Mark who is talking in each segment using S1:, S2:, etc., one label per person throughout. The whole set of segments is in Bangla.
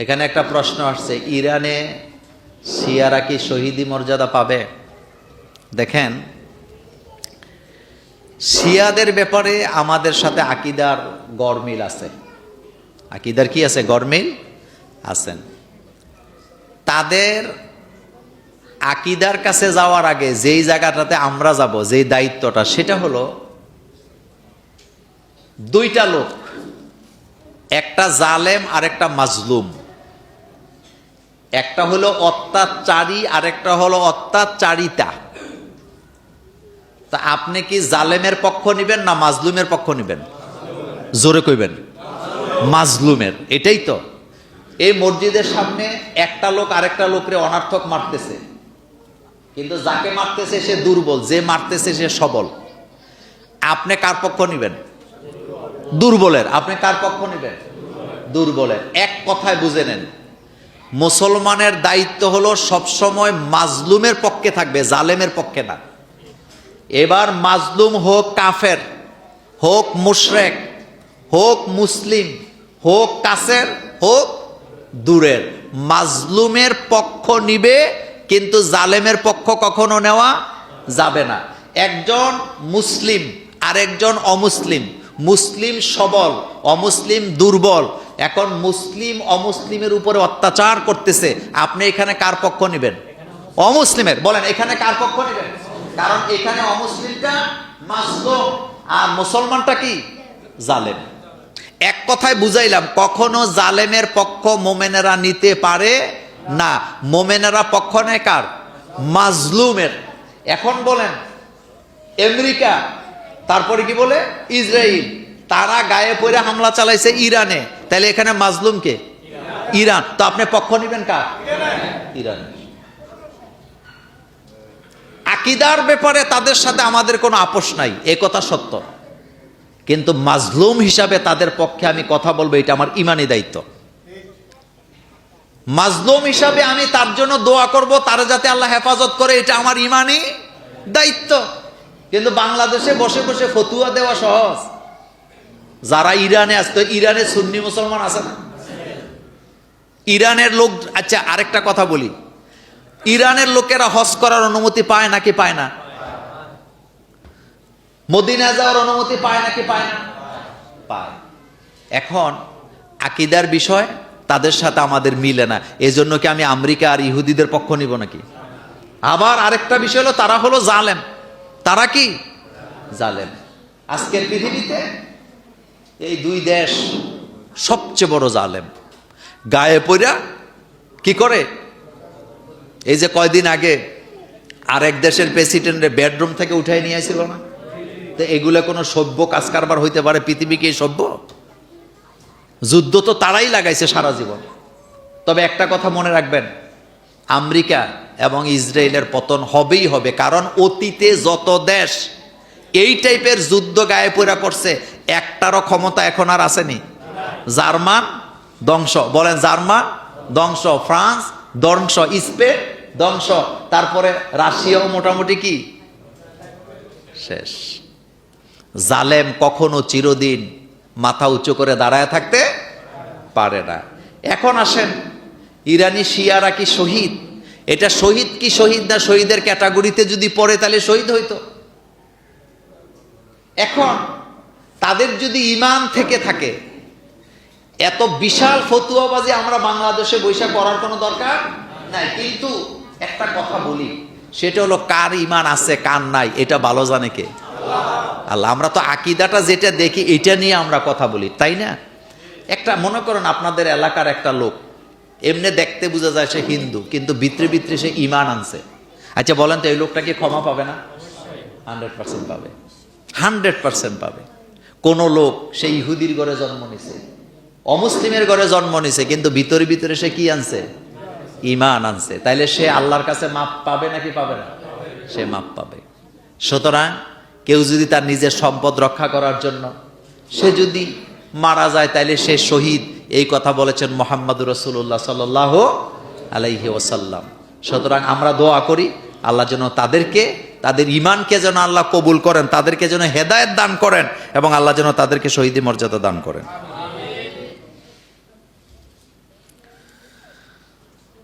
S1: এখানে একটা প্রশ্ন আসছে, ইরানে শিয়ারা কি শহীদি মর্যাদা পাবে? দেখেন, শিয়াদের ব্যাপারে আমাদের সাথে আকীদার গরমিল আছে। আকীদার কি আছে? গরমিল আছেন। তাদের আকীদার কাছে যাওয়ার আগে যেই জায়গাটাতে আমরা যাব, যেই দায়িত্বটা, সেটা হলো দুইটা লোক, একটা জালেম আর একটা মাজলুম। একটা হলো অত্যাচারী আর একটা হলো অত্যাচারিতা। তা আপনি কি জালেমের পক্ষ নিবেন না মাজলুমের পক্ষ নিবেন? জোরে কইবেন। মাজলুমের। এটাই তো। এই মসজিদের সামনে একটা লোক আরেকটা লোকরে অনার্থক মারতেছে, কিন্তু যাকে মারতেছে সে দুর্বল, যে মারতেছে সে সবল। আপনি কার পক্ষ নিবেন? দুর্বলের। আপনি কার পক্ষ নিবেন? দুর্বলের। এক কথায় বুঝে নেন, মুসলমানের দায়িত্ব হলো সবসময় মাজলুমের পক্ষে থাকবে, জালেমের পক্ষে না। এবার মাজলুম হোক কাফের, হোক মুশরিক, হোক মুসলিম, হোক কাসের, হোক দূরের, মাজলুমের পক্ষ নিবে, কিন্তু জালেমের পক্ষ কখনো নেওয়া যাবে না। একজন মুসলিম আর একজন অমুসলিম, মুসলিম সবল, অমুসলিম দুর্বল। এখন মুসলিম অমুসলিমের উপরে অত্যাচার করতেছে, আপনি এখানে কার পক্ষ নেবেন? অমুসলিমের। বলেন, এখানে কার পক্ষ নেবেন? কারণ এখানে অমুসলিমটা মাজলুম আর মুসলমানটা কি? জালেম। এক কথায় বুঝাইলাম, কখনো জালেমের পক্ষ মোমেনেরা নিতে পারে না। মোমেনেরা পক্ষ নেয় কার? মাজলুমের। এখন বলেন, আমেরিকা, তারপরে কি বলে ইসরায়েল, তারা গায়ে পড়ে হামলা চালাইছে ইরানে, তাহলে এখানে মাজলুম কে? ইরান। তো আপনি পক্ষ নিবেন কার? ইরান। আকীদার ব্যাপারে তাদের সাথে আমাদের কোনো আপোষ নাই, এ কথা সত্য, কিন্তু মাজলুম হিসাবে তাদের পক্ষে আমি কথা বলবো, এটা আমার ইমানি দায়িত্ব। মাজলুম হিসাবে আমি তার জন্য দোয়া করব, তার যাতে আল্লাহ হেফাজত করে, এটা আমার ইমানি দায়িত্ব। কিন্তু বাংলাদেশে বসে বসে ফতুয়া দেওয়া সহজ। যারা ইরানে আসতো, ইরানে সুন্নি মুসলমান আছে না? ইরানের লোক, আচ্ছা আরেকটা কথা বলি, ইরানের লোকেরা হজ করার অনুমতি পায় নাকি পায় না? মদিনা যাওয়ার অনুমতি পায় নাকি পায় না? পায়। এখন আকীদার বিষয় তাদের সাথে আমাদের মিলে না, এজন্য কি আমি আমেরিকা আর ইহুদিদের পক্ষ নিব নাকি? আবার আরেকটা বিষয় হলো, তারা হলো জালেম। তারা কি? জালেম। আজকের পৃথিবীতে এই দুই দেশ সবচেয়ে বড় জালেম। গায়ে পইরা কি করে? এই যে কয়দিন আগে আরেক দেশের প্রেসিডেন্টের বেডরুম থেকে উঠাই নিয়ে আসছিল না? তো এগুলো কোনো সভ্য কাজ কারবার হইতে পারে? পৃথিবী কি সভ্য? যুদ্ধ তো তারাই লাগাইছে সারা জীবন। তবে একটা কথা মনে রাখবেন, আমেরিকা এবং ইসরায়েলের পতন হবেই হবে, কারণ অতীতে যত দেশ এই টাইপের যুদ্ধ গায়ে পড়া করছে, একটারও ক্ষমতা এখন আর আসেনি। জার্মান ধ্বংস, বলেন জার্মান ধ্বংস, ফ্রান্স ধ্বংস, স্পেন ধ্বংস, তারপরে রাশিয়াও মোটামুটি কি শেষ। জালেম কখনো চিরদিন মাথা উঁচু করে দাঁড়ায় থাকতে পারে না। এখন আসেন, ইরানি শিয়ারা কি শহীদ? এটা শহীদ কি শহীদ না শহীদের ক্যাটাগরিতে যদি পড়ে তাহলে শহীদ হইতো। এখন তাদের যদি ঈমান থেকে থাকে, এত বিশাল ফতুয়াবাজি আমরা বাংলাদেশে বৈশা করার কোনো দরকার নাই। কিন্তু একটা কথা বলি, সেটা হলো কার ঈমান আছে কার নাই এটা ভালো জানে কে? আল্লাহ। আমরা তো আকীদাটা যেটা দেখি এটা নিয়ে আমরা কথা বলি, তাই না? একটা মনে করেন আপনাদের এলাকার একটা লোক, এমনি দেখতে বোঝা যায় সে হিন্দু, কিন্তু ভিতরে ভিতরে সে ঈমান আনছে। আচ্ছা বলেন তো, এই লোকটা কি ক্ষমা পাবে না? 100% পাবে, 100% পাবে। কোন লোক সে ইহুদির ঘরে জন্ম নিছে, অমুসলিমের ঘরে জন্ম নিছে, কিন্তু ভিতরে ভিতরে সে কি আনছে? ঈমান আনছে। তাইলে সে আল্লাহর কাছে মাপ পাবে নাকি পাবে না? সে মাপ পাবে। সুতরাং কেউ যদি তার নিজের সম্পদ রক্ষা করার জন্য সে যদি মারা যায়, তাইলে সে শহীদ, এই কথা বলেছেন মুহাম্মদুর রাসূলুল্লাহ সাল্লাল্লাহু আলাইহি ওয়াসাল্লাম। সুতরাং আমরা দোয়া করি আল্লাহ যেন তাদেরকে, তাদের ঈমানকে যেন আল্লাহ কবুল করেন, তাদেরকে যেন হেদায়েত দান করেন, এবং আল্লাহ যেন তাদেরকে শহীদি মর্যাদা দান করেন।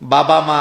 S1: বাবা মা